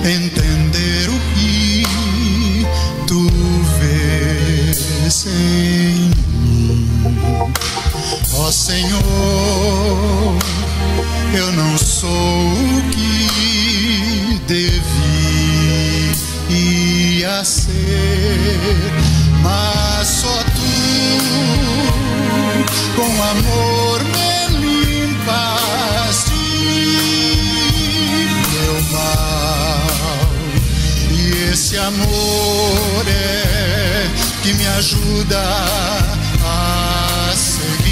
[SPEAKER 5] Entender o que tu vês em mim, ó Senhor, eu não sou o que devia poderia ser, mas só tu com amor me limpas de meu mal, e esse amor é que me ajuda a seguir.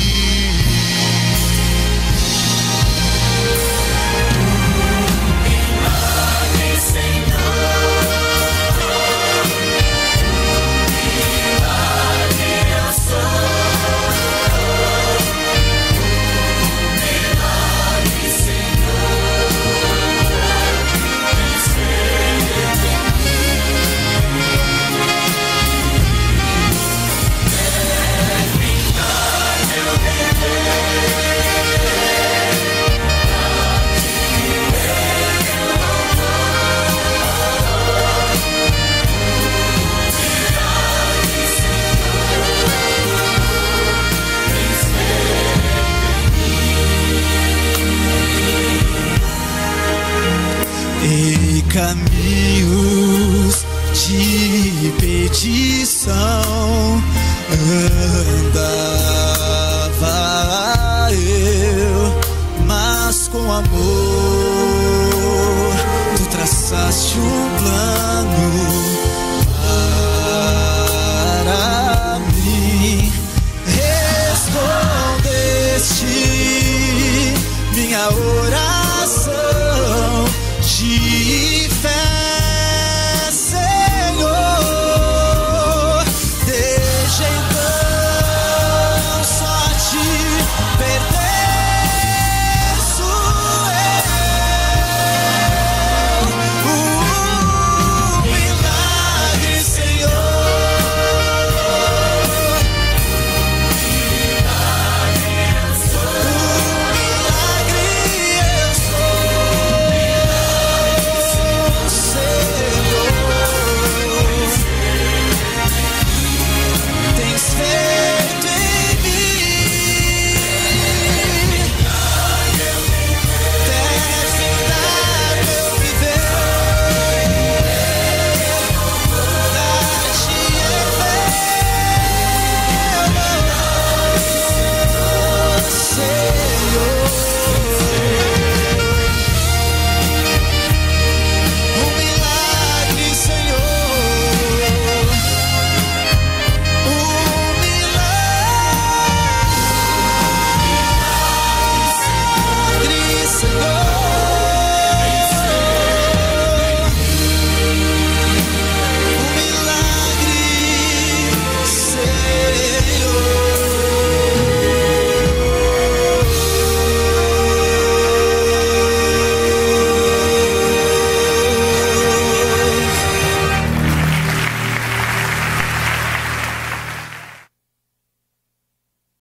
[SPEAKER 6] Caminhos de petição andava eu, mas com amor tu traçaste um plano para mim, respondeste minha oração.